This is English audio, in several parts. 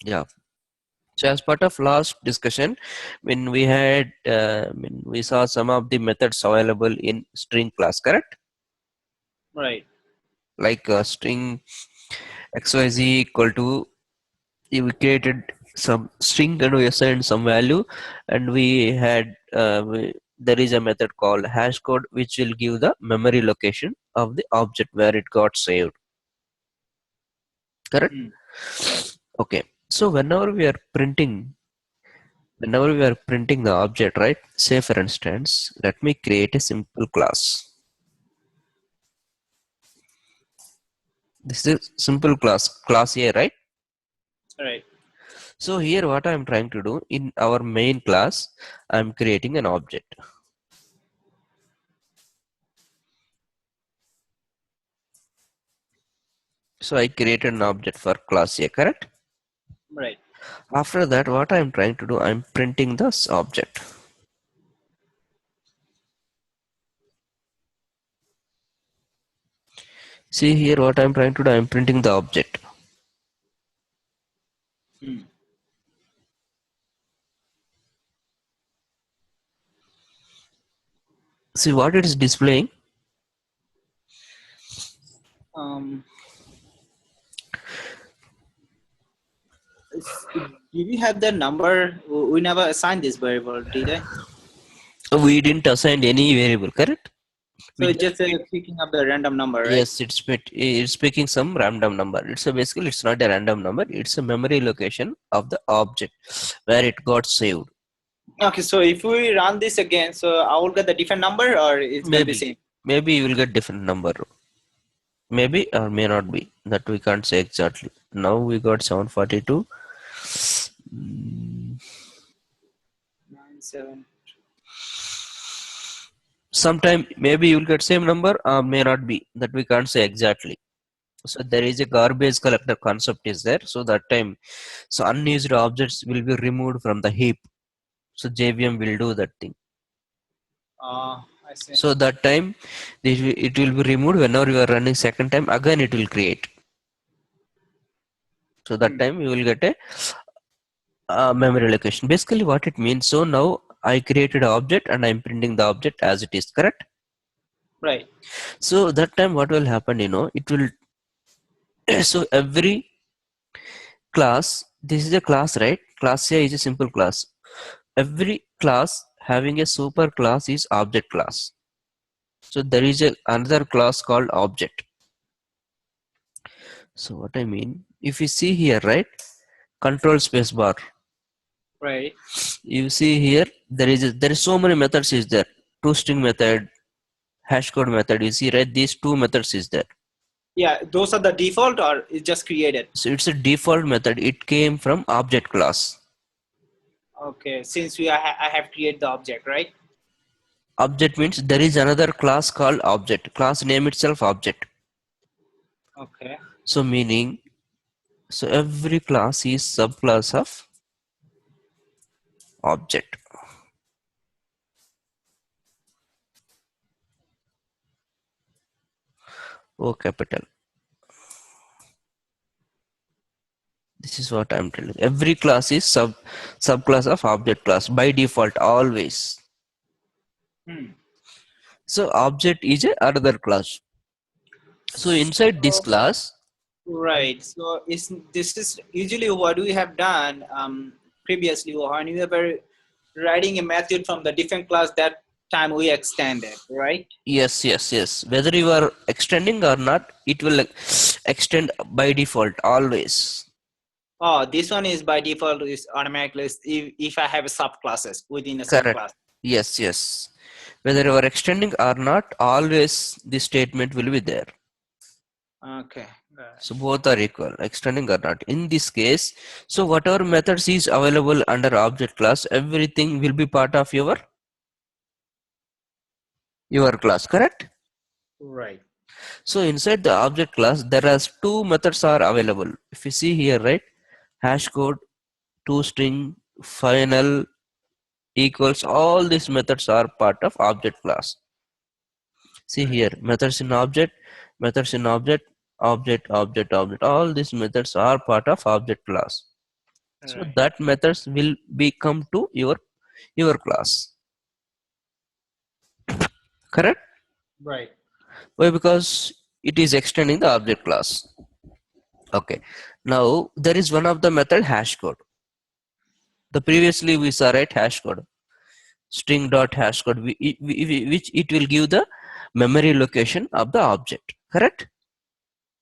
Yeah. So as part of last discussion, when we had, when we saw some of the methods available in string class, correct? Right. Like string xyz equal to, we created some string and we assigned some value, and we had there is a method called hash code which will give the memory location of the object where it got saved. Correct? Mm. Okay. So whenever we are printing the object, right? Say for instance, let me create a simple class. This is simple class A, right? Right. So here what I am trying to do in our main class, I am creating an object. So I created an object for class A, correct? Right. After that, what I am trying to do, I am printing this object. See here what I am trying to do, I am printing the object. Mm. See what it is displaying. Um, did you have the number? We never assigned this variable, did I? We didn't assign any variable, correct? So We it's just just picking up the random number, right? Yes, it's picking some random number. Basically it's not a random number. It's a memory location of the object where it got saved. Okay, so if we run this again, so I will get the different number, or it will be same. Maybe you will get different number. Maybe or may not be. That we can't say exactly. Now we got 742. 9, 7. Sometime maybe you will get same number or may not be. That we can't say exactly. So there is a garbage collector concept is there. So that time, so unused objects will be removed from the heap. So JVM will do that thing. I see. So that time it will be removed whenever you are running second time. Again it will create. So that time you will get a memory location. Basically what it means. So now I created an object and I'm printing the object as it is, correct? Right. So that time what will happen, it will so every class, this is a class, right? Class A is a simple class. Every class having a super class is object class. So there is another class called object. So what I mean, if you see here, right? Control space bar. Right. You see here, there is so many methods is there. ToString method, hash code method. You see, right? These two methods is there. Yeah, those are the default, or it's just created. So it's a default method. It came from object class. Okay, since I have created the object, right? Object means there is another class called object. Class name itself object. Okay. So meaning, so every class is subclass of object. O capital. This is what I'm telling. Every class is subclass of object class by default always. So object is another class. So inside this class, Right. So this is usually what we have done previously when we were writing a method from the different class, that time we extended, right? yes. Whether you are extending or not, it will extend by default always. Oh, this one is by default is automatically if I have subclasses within the same Correct. class. Yes. Whether you are extending or not, always this statement will be there. Okay. So both are equal, extending or not. In this case, so whatever methods is available under object class, everything will be part of your class, correct? Right. So inside the object class, there are two methods are available. If you see here, right? Hash code, toString, final, equals, all these methods are part of object class. See here, methods in object, object, all these methods are part of object class. So Right. that methods will become to your class. Correct? Right. Why? Because it is extending the object class. Okay. Now there is one of the method hash code. The previously we saw, right, hash code. String dot hash code, which it will give the memory location of the object. Correct?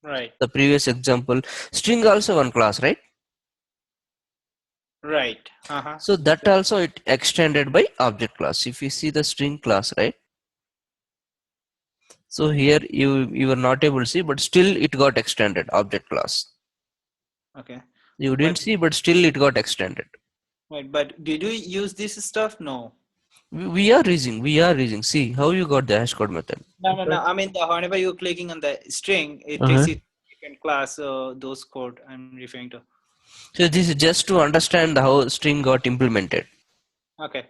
Right. The previous example, string also one class, right? Right. So that also it extended by object class. If you see the string class, right? So here you were not able to see, but still it got extended object class. Okay. You didn't But see, but still it got extended. right. But did we use this stuff? No. We are using. See how you got the hash code method. No, no, Okay. no. I mean, whenever you're clicking on the string, it takes Uh-huh. it to different class. Those code I'm referring to. So this is just to understand how string got implemented. Okay.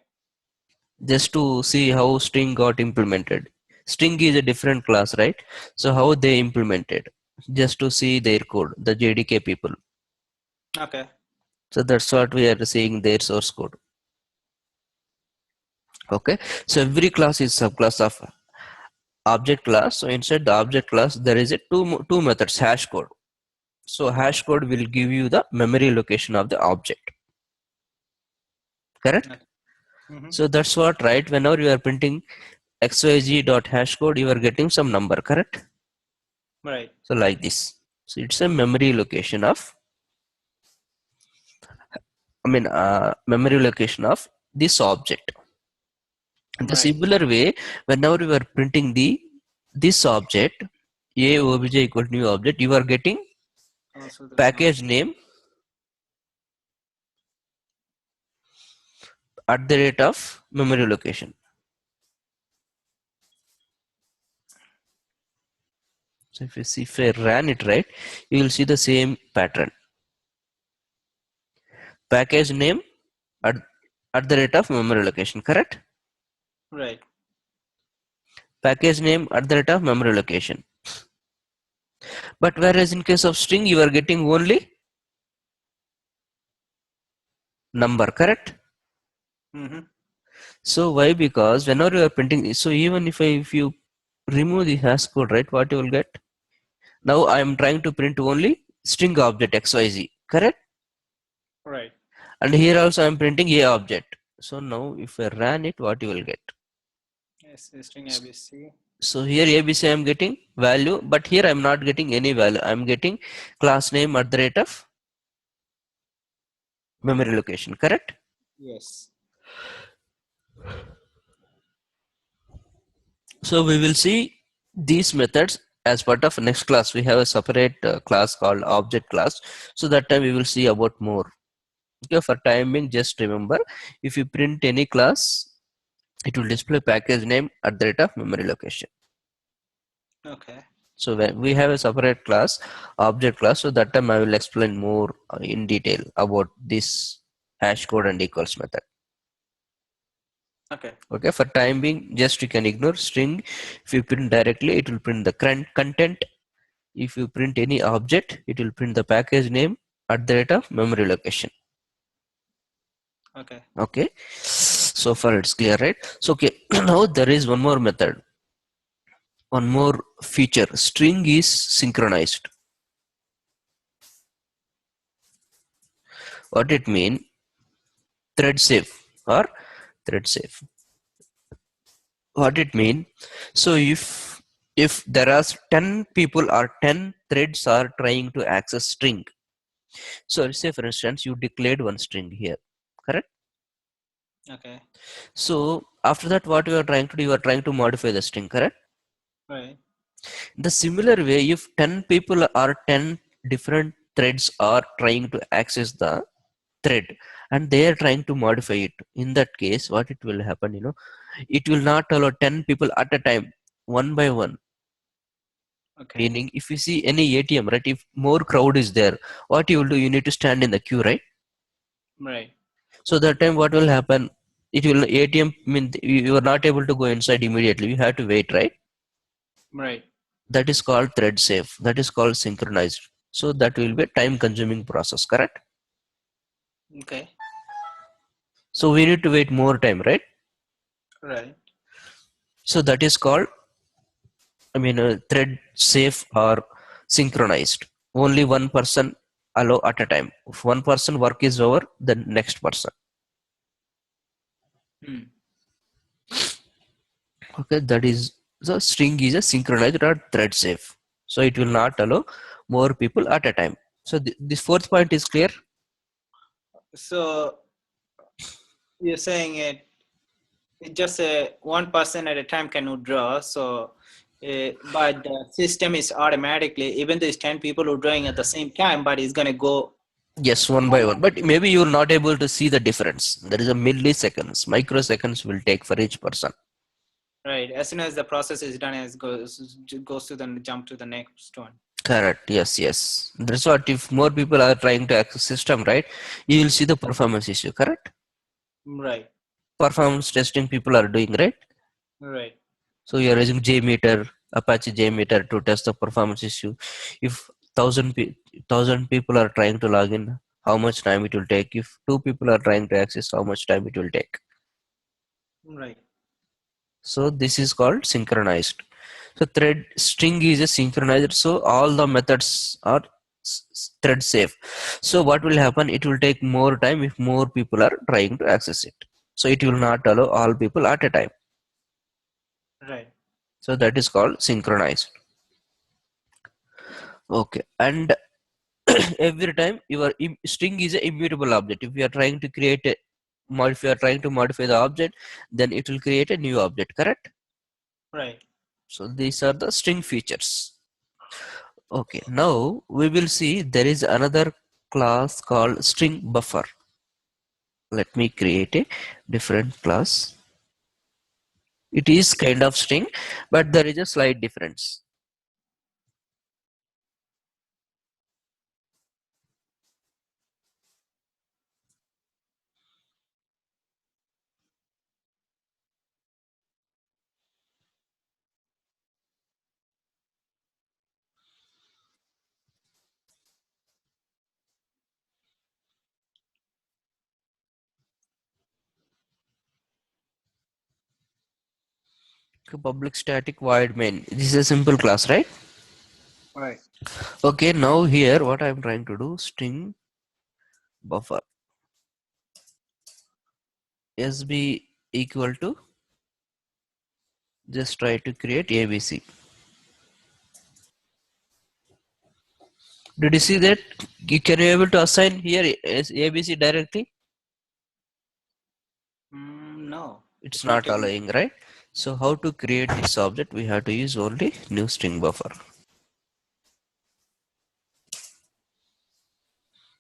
Just to see how string got implemented. String is a different class, right? So how they implemented, just to see their code, the JDK people. Okay. So that's what we are seeing their source code. Okay, so every class is subclass of object class. So inside the object class there is a two methods hash code. So hash code will give you the memory location of the object. Correct? Okay. Mm-hmm. So that's what, right? Whenever you are printing xyz dot hash code, you are getting some number. Correct? Right. So like this. So it's a memory location of, memory location of this object. In the Right. similar way, whenever you are printing this object, a obj equal to new object, you are getting Also the same. package name at the rate of memory location. So if I ran it, right, you will see the same pattern. Package name at, at the rate of memory location. Correct? Right. Package name at the rate of memory location. But whereas in case of string, you are getting only number. Correct? Mm-hmm. So why? Because whenever you are printing, so even if you remove the hash code, right, what you will get? Now I am trying to print only string object xyz. Correct? Right. And here also I am printing a object. So now if I run it, what you will get? Yes. String ABC. So here ABC I am getting value, but here I am not getting any value. I am getting class name at the rate of memory location. Correct? Yes. So we will see these methods as part of next class. We have a separate class called object class. So that time we will see about more. Okay, for time being, just remember, if you print any class, it will display package name at the rate of memory location. Okay. So when we have a separate class, object class, so that time I will explain more in detail about this hash code and equals method. Okay. Okay, for time being, just you can ignore string. If you print directly, it will print the content. If you print any object, it will print the package name at the rate of memory location. Okay. Okay, so far it's clear, right? So okay, now there is one more method, one more feature. String is synchronized. What it mean? Thread safe or thread safe. What it mean? So if there are 10 people or 10 threads are trying to access string. So say for instance you declared one string here, correct? Okay. So after that what you are trying to do, you are trying to modify the string, correct? Right. The similar way, if 10 people or 10 different threads are trying to access the thread and they are trying to modify it, in that case what it will happen, it will not allow 10 people at a time, one by one. Okay. Meaning if you see any ATM, right, if more crowd is there, what you will do, you need to stand in the queue, right? Right. So that time what will happen, it will ATM mean you are not able to go inside immediately, you have to wait, right? Right. That is called thread safe, that is called synchronized. So that will be a time consuming process, correct? Okay. So we need to wait more time, right? Right. So that is called, thread safe or synchronized. Only one person allow at a time. If one person work is over, then next person. Hmm. Okay, that is the string is a synchronized or thread safe. So it will not allow more people at a time. So this fourth point is clear. So you're saying it just one person at a time cannot draw. So, but the system is automatically, even though it's 10 people who are drawing at the same time, but it's gonna go. Yes, one by one. But maybe you will not able to see the difference. There is a milliseconds, microseconds will take for each person. Right. As soon as the process is done, it goes to the jump to the next one. Correct. Yes, yes. That's what if more people are trying to access system, right? You will see the performance issue. Correct. Right. Performance testing people are doing, right? Right. So you are using JMeter, Apache JMeter to test the performance issue. If thousand people are trying to log in, how much time it will take? If two people are trying to access, how much time it will take? Right. So this is called synchronized. So thread string is a synchronized. So all the methods are thread safe. So what will happen? It will take more time if more people are trying to access it. So it will not allow all people at a time. Right. So that is called synchronized. Okay, and every time your string is an immutable object. If you are trying to create a if you are trying to modify the object, then it will create a new object. Correct. Right. So these are the string features. Okay, now we will see there is another class called string buffer. Let me create a different class. It is kind of string, but there is a slight difference. Public static void main. This is a simple class, right? Right. Okay, now here what I'm trying to do, string buffer sb equal to, just try to create abc. Did you see that? Can you able to assign here as abc directly? No, It's it's not not able. allowing, right? So how to create this object? We have to use only new string buffer.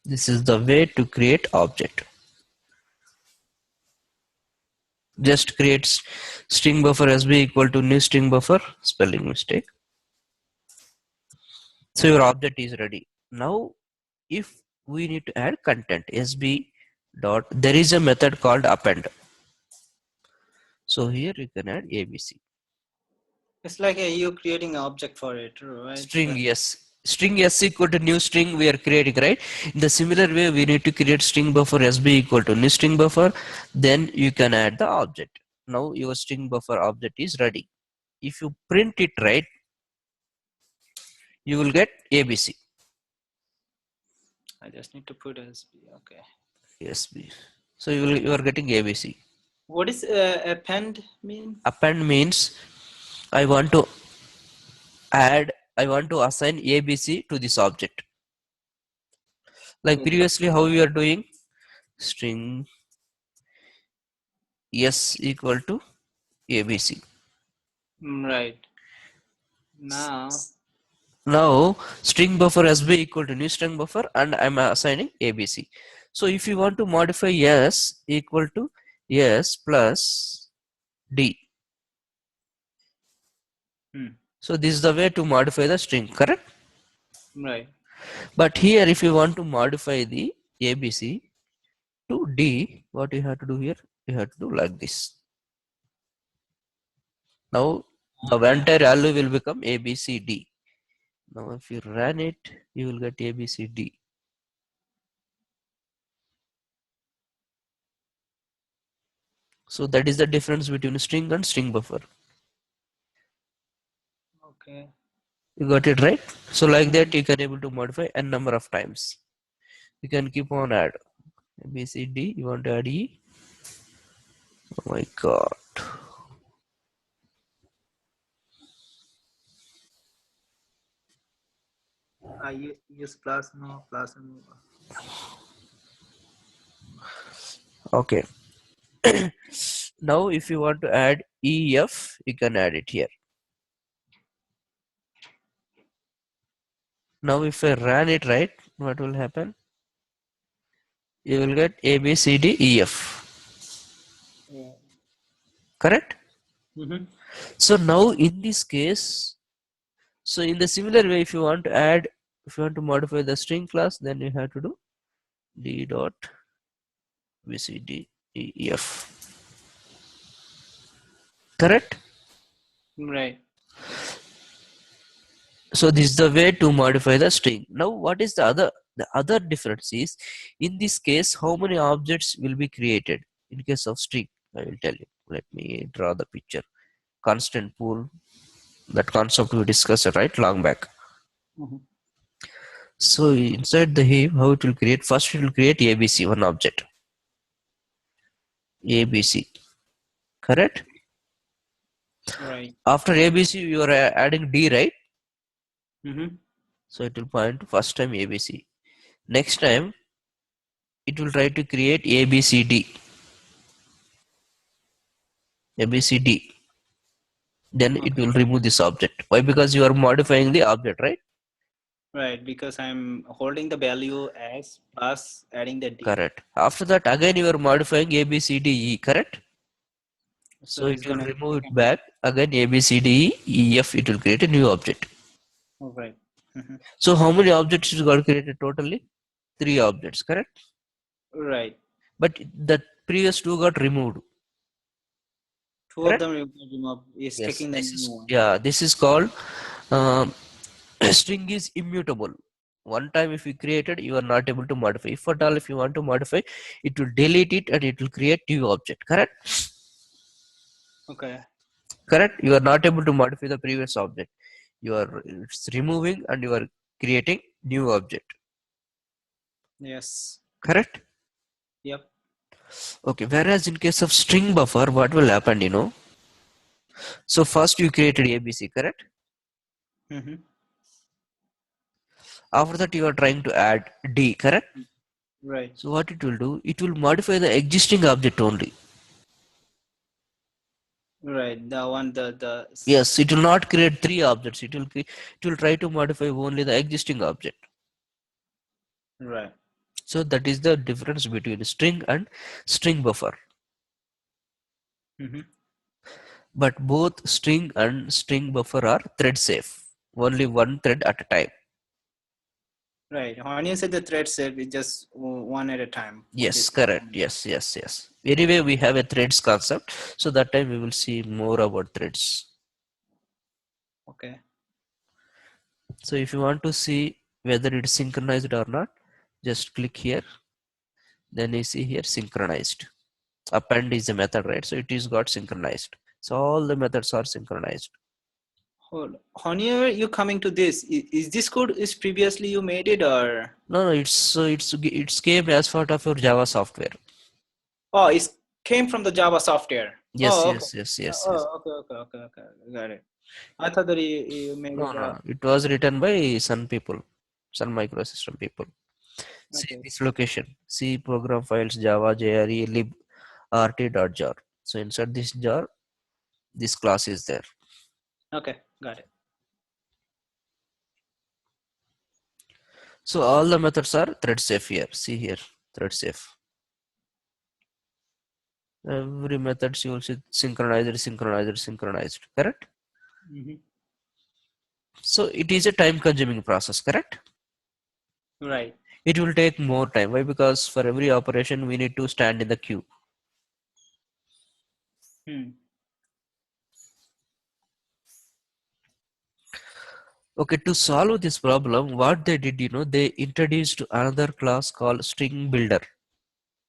This is the way to create object. Just create string buffer sb equal to new string buffer, spelling mistake. So your object is ready. Now if we need to add content, sb dot, there is a method called append. So here you can add abc. It's like you creating an object for it, right? String yes, string s equal to new string we are creating, right? In the similar way we need to create string buffer sb equal to new string buffer, then you can add the object. Now your string buffer object is ready. If you print it, right, you will get abc. I just need to put SB. Okay. Sb, so you are getting abc. What is append mean? Append means I want to I want to assign abc to this object, like Okay. previously how we are doing, string s equal to abc. Right. Now, Now string buffer sb equal to new string buffer and I'm assigning abc. So if you want to modify s equal to s plus d. So this is the way to modify the string, correct? right. But here if you want to modify the abc to d, what you have to do here? You have to do like this. Now the entire value will become abcd. Now if you run it, you will get abcd. So that is the difference between string and string buffer. Okay. You got it right? So like that you can able to modify n number of times. You can keep on add A, B, C, D. You want to add E? Oh my god. I use plus no plus no. Okay. Now if you want to add EF, you can add it here. Now if I run it right, what will happen? You will get A, B, C, D, E, F. Yeah. Correct? Mm-hmm. So now in this case, so in the similar way, if you want to add, if you want to modify the string class, then you have to do D dot B, C, D, E, F. Correct? Right. So this is the way to modify the string. Now what is the other difference is, in this case how many objects will be created. In case of string, I will tell you. Let me draw the picture. Constant pool, that concept we discussed right long back. Mm-hmm. So inside the heap, how it will create? First it will create ABC, one object. ABC. Correct? Right. After ABC you are adding D, right? Mm-hmm. So it will point to first time ABC. Next time it will try to create ABCD. ABCD. Then it Okay. will remove this object. Why? Because you are modifying the object, right? Right, because I'm holding the value as plus adding the D. Correct. After that, again you are modifying A, B, C, D, E, correct? So So it's it will gonna remove take it back. Again A, B, C, D, E, F, it will create a new object. oh, right. Mm-hmm. So how many objects you got created totally? 3 objects, correct? Right. But the previous 2 got removed, Two of correct? them remove is Yes. taking the This new is, one. yeah, this is called um, string is immutable. One time if you created, you are not able to modify. If at all if you want to modify, it will delete it and it will create new object, correct? Okay. Correct? You are not able to modify the previous object. You are, it's removing and you are creating new object, Yes. correct? Yep. Okay, whereas in case of string buffer, what will happen, so first you created ABC, correct? Mm-hmm. After that you are trying to add D, correct? Right. So what it will do, it will modify the existing object only. Right. The one Yes, it will not create 3 objects. It will try to modify only the existing object. right. So that is the difference between string and string buffer. Mm-hmm. But both string and string buffer are thread safe. Only one thread at a time. Right. When you say the thread set, it's just one at a time, which Yes, is correct. Yes, yes, yes. Anyway, we have a threads concept. So that time we will see more about threads. okay. So if you want to see whether it's synchronized or not, just click here. Then you see here synchronized. Append is a method, right? So it is got synchronized. So all the methods are synchronized. Hold. Whenever you coming to this, is this code is previously you made it or? No, no, it's came as part of your Java software. Oh, it came from the Java software. Yes, Oh, okay. yes, yes, yes, yes. Oh, okay. Got it. I thought that you made No, it. no, no. It was written by Sun people, Sun microsystem people. See Okay. this location. See program files Java JRE lib rt.jar. So inside this jar, this class is there. Okay. Got it. So all the methods are thread safe here. See here, thread safe. Every method you will see synchronized. Correct? Mm-hmm. So it is a time consuming process, correct? Right. It will take more time. Why? Because for every operation we need to stand in the queue. Hmm. Okay, to solve this problem, what they did, they introduced another class called StringBuilder.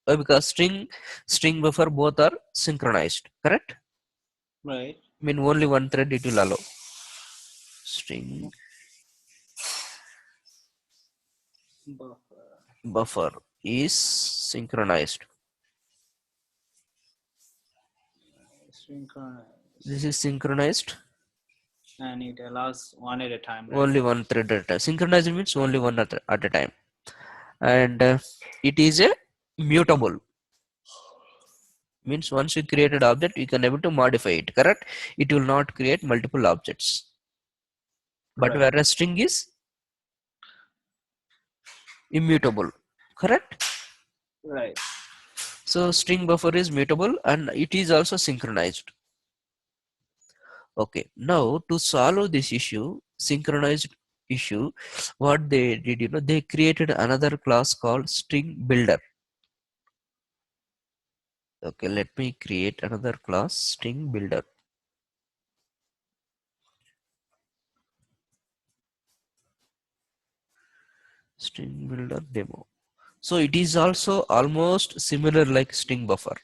Because string buffer both are synchronized, correct? Right. I mean only one thread it will allow. String Buffer. buffer is synchronized. Synchronized. This is synchronized. And it allows one at a time, right? Only one thread at a time. Synchronized means only one at a time. And it is a mutable. Means once you create an object, you can able to modify it, correct? It will not create multiple objects. But Right. whereas string is immutable, correct? Right. So string buffer is mutable and it is also synchronized. Okay, now to solve this issue, synchronized issue, what they did, they created another class called string builder. Okay, let me create another class, string builder. String builder demo. So it is also almost similar like string buffer.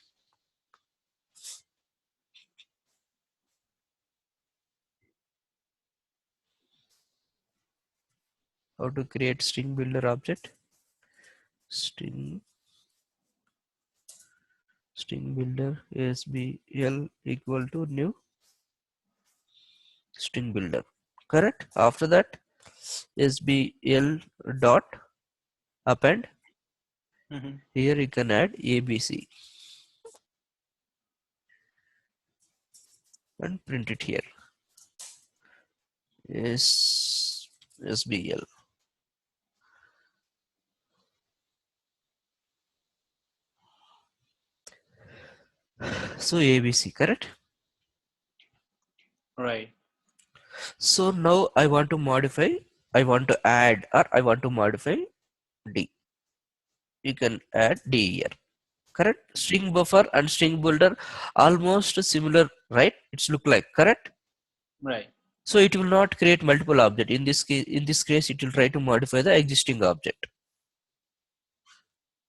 How to create string builder object? String builder SBL equal to new string builder. Correct? After that, SBL dot append. Mm-hmm. Here you can add ABC and print it here. SBL. So ABC, correct? Right. So now I want to modify, I want to add or I want to modify D. You can add D here. Correct? String buffer and string builder almost similar, right? It's look like, correct? Right. So it will not create multiple object. In this case, it will try to modify the existing object.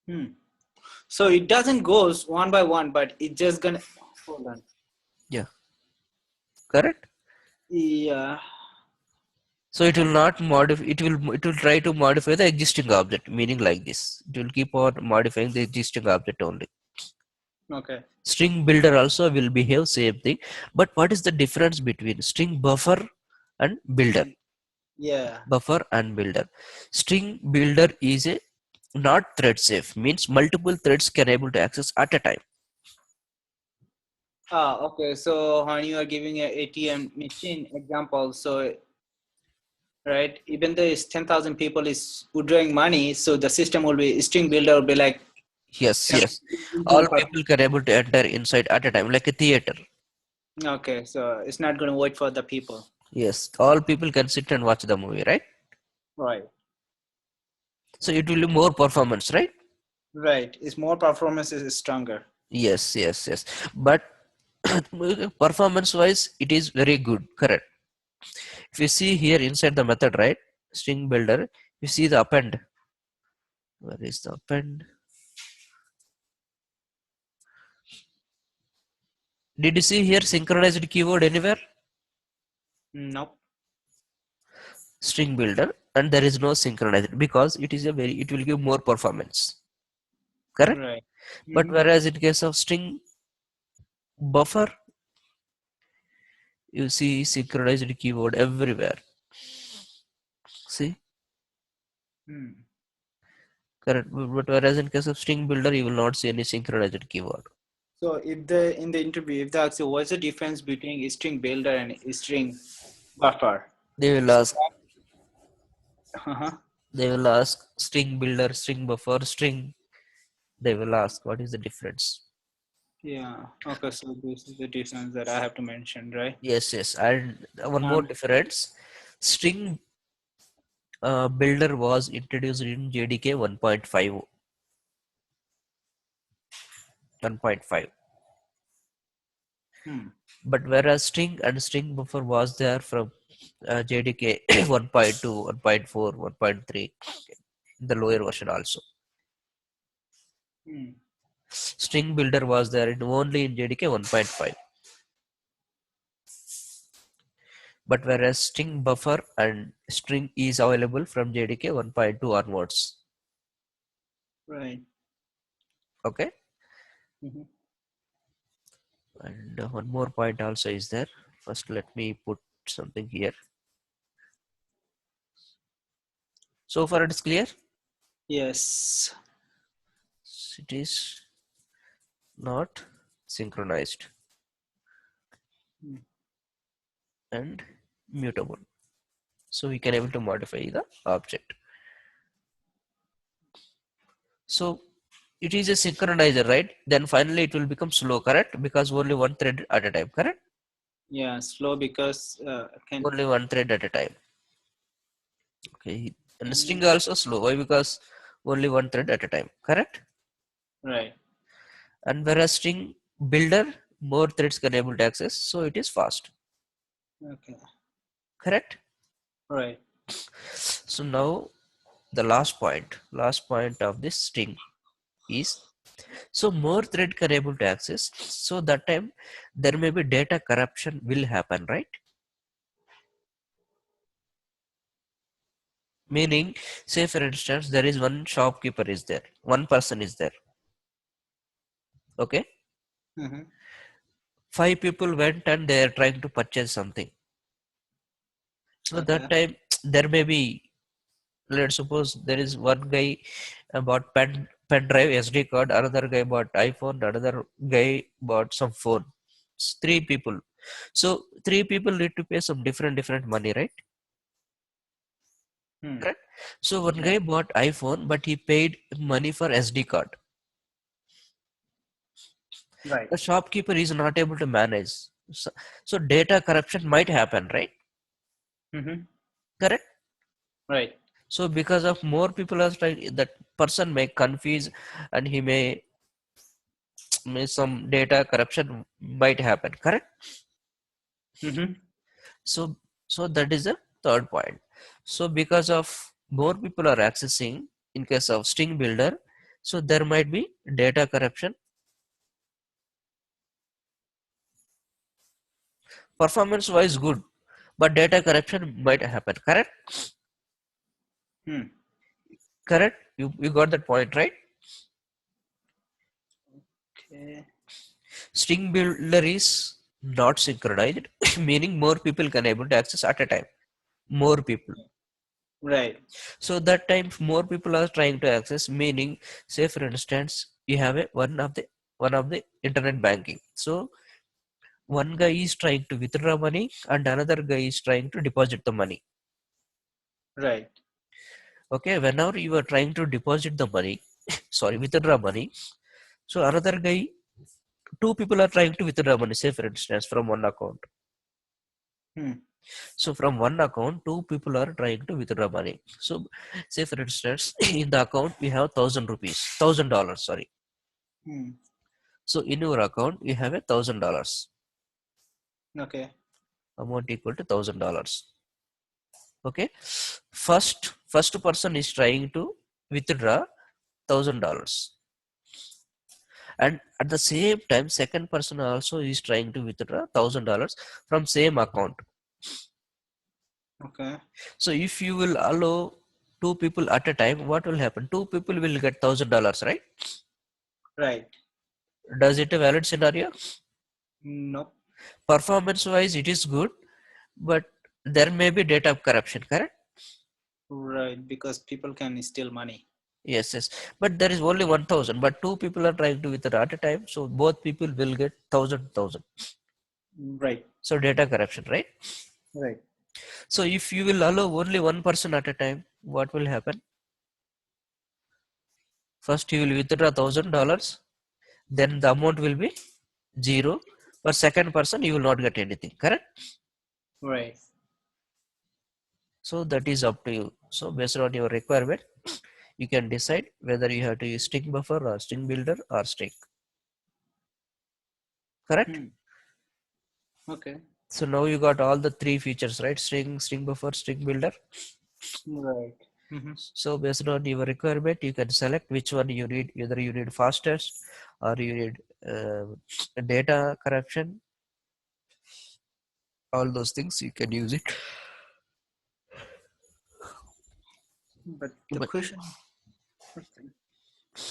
Hmm. So it doesn't goes one by one, but it just gonna hold on. Yeah. Correct? Yeah. So it will not modify, it will try to modify the existing object, meaning like this. It will keep on modifying the existing object only. Okay. String builder also will behave same thing. But what is the difference between string buffer and builder? Yeah. Buffer and builder. String builder is a not thread safe, means multiple threads can able to access at a time. Ah, okay. So when you are giving a ATM machine example, so right, even though it's 10,000 people is withdrawing money, so the system will be string builder will be like Yes, 10 yes. people All per. people can able to enter inside at a time, like a theater. Okay, so it's not going to wait for the people. Yes, all people can sit and watch the movie, right? Right. So it will be more performance, right? Right. It's more performance is stronger. Yes, yes, yes. But performance wise, it is very good, correct? If you see here inside the method, right? String builder, you see the append. Where is the append? Did you see here synchronized keyword anywhere? Nope. String builder, and there is no synchronized because it is a very, it will give more performance, correct? Right. But Mm-hmm. whereas in case of string buffer, you see synchronized keyword everywhere. See, Hmm. correct. But whereas in case of string builder, you will not see any synchronized keyword. So if the in the interview, if they ask you what's the difference between a string builder and a string buffer, They will so ask, uh-huh. string builder, string buffer, string. They will ask what is the difference. Yeah. Okay. So this is the difference that I have to mention, right? Yes, yes. And one more Um. difference, string builder was introduced in JDK 1.5. 1.5. Hmm. But whereas string and string buffer was there from JDK 1.2, 1.4, 1.3, the lower version also. Hmm. string builder was there only in JDK 1.5. But whereas string buffer and string is available from JDK 1.2 onwards. Right. Okay. Mhm. And one more point also is there. First, let me put something here. So far, it is clear. Yes. It is not synchronized Mm. and mutable. So we can able to modify the object. So it is a synchronizer, right? Then finally it will become slow, correct? Because only one thread at a time, correct? Yeah, slow because can Only one thread at a time. Okay. And the mm, string also slow. Why? Because only one thread at a time, correct? right. And whereas string builder, more threads can able to access, so it is fast, Okay. correct? Right. So now the last point of this string is, so more thread can able to access, so that time there may be data corruption will happen, right? Meaning, say for instance, there is one shopkeeper is there, one person is there, okay? Mm-hmm. 5 people went and they are trying to purchase something. So that Okay. time there may be, let's suppose there is one guy bought pen drive SD card, another guy bought iPhone, another guy bought some phone. It's 3 people. So 3 people need to pay some different money, right? Hmm. Correct. So one Right. guy bought iPhone, but he paid money for SD card. Right. The shopkeeper is not able to manage. So data corruption might happen, right? Mm-hmm. Correct. Right. So because of more people are trying, that person may confuse, and he may some data corruption might happen. Correct. Mm-hmm. So so that is the third point. So because of more people are accessing in case of string builder, so there might be data corruption. Performance wise good, but data corruption might happen. Correct. Hmm. Correct. You got that point, right? Okay. String builder is not synchronized, meaning more people can able to access at a time. More people. Right. So that time more people are trying to access, meaning, say for instance, you have a one of the internet banking. So one guy is trying to withdraw money and another guy is trying to deposit the money. Right. Okay, whenever you are trying to deposit the money, sorry, withdraw money. So another guy, 2 people are trying to withdraw money, say for instance, from one account. Hmm. So from one account, 2 people are trying to withdraw money. So say for instance, in the account we have ₹1,000, $1,000. Sorry. Hmm. So in your account you have $1,000, Okay. amount equal to $1,000. Okay. First person is trying to withdraw $1,000, and at the same time, second person also is trying to withdraw $1,000 from same account. Okay. So if you will allow 2 people at a time, what will happen? 2 people will get $1,000, right? Right. Does it a valid scenario? Nope. Performance wise, it is good, but there may be data corruption, correct? Right. Because people can steal money. Yes, yes. But there is only 1,000, but 2 people are trying to withdraw at a time, so both people will get thousand. Right. So data corruption, right? Right. So if you will allow only one person at a time, what will happen? First, you will withdraw $1,000, then the amount will be zero. For second person, you will not get anything, correct? Right. So that is up to you. So based on your requirement, you can decide whether you have to use string buffer or string builder or string, correct? Hmm. Okay. So now you got all the three features, right? String buffer, string builder. Right. So based on your requirement, you can select which one you need. Either you need fastest or you need data corruption. All those things you can use it. But the But question,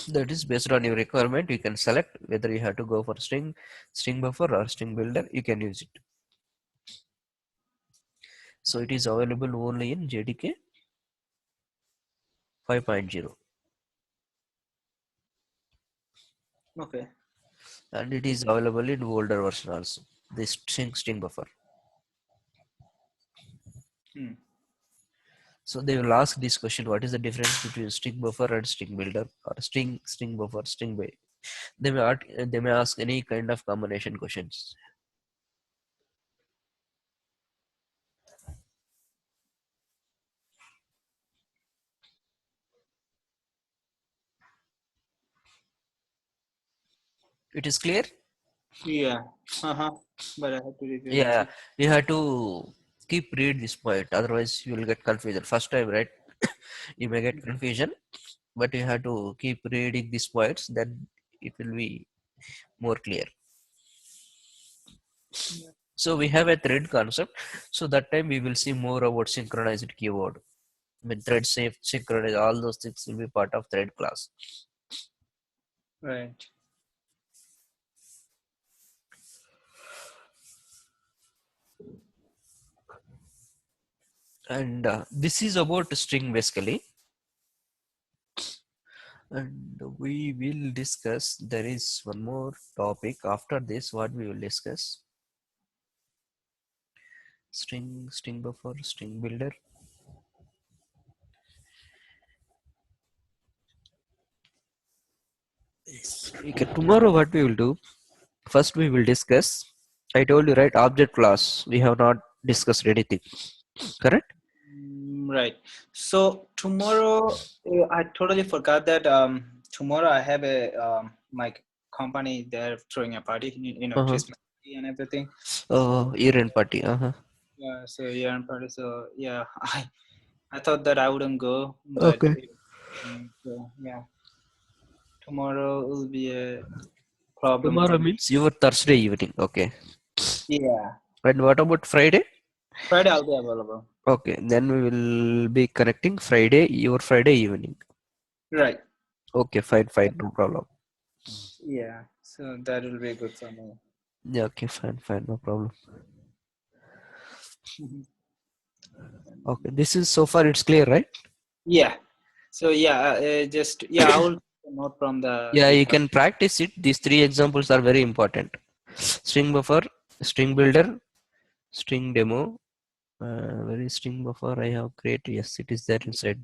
that is based on your requirement. You can select whether you have to go for string buffer or string builder. You can use it. So it is available only in JDK 5.0. okay. And it is available in older version also. This string buffer. So they will ask this question: what is the difference between string buffer and string builder, or string buffer, string builder? They may ask any kind of combination questions. It is clear? Yeah. But I have to revisit Yeah, it. you have to keep read this point, otherwise you will get confusion. First time, right? You may get confusion, but you have to keep reading these points, then it will be more clear. Yeah. So we have a thread concept. So that time we will see more about synchronized keyword. When thread safe, synchronize, all those things will be part of thread class. Right. And this is about string basically. And we will discuss, there is one more topic after this, what we will discuss. String buffer, string builder. Okay, tomorrow what we will do, first we will discuss, I told you right, object class, we have not discussed anything, correct? Right. So tomorrow, I totally forgot that tomorrow I have a my company, they're throwing a party, Christmas party and everything. Oh, year-end party. Yeah, so yeah, party. So yeah, I thought that I wouldn't go, but Okay. so, yeah, tomorrow will be a problem for Tomorrow me. means your Thursday evening. Okay. Yeah, And what about Friday? Friday I'll be available. Okay, then we will be connecting Friday, your Friday evening. Right. Okay, fine, no problem. Yeah, so that will be good for me. Yeah, okay, fine, no problem. Okay, this is so far it's clear, right? Yeah. So yeah, just I will take a note from the Yeah, you recap. can practice it. These three examples are very important. String buffer, string builder, string demo. Where is string buffer? I have created. Yes, it is there inside.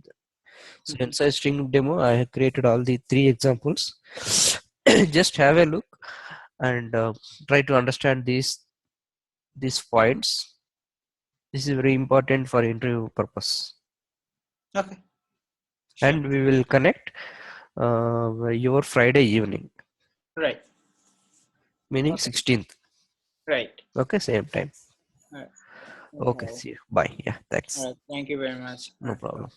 So inside string demo, I have created all the three examples. Just have a look and try to understand these points. This is very important for interview purpose. Okay. Sure. And we will connect your Friday evening, Right. meaning Okay. 16th. Right. Okay, same time. All right. Okay, Okay. see you. Bye. Yeah, All thanks. right. Thank you very much. All No right. Bye. problem.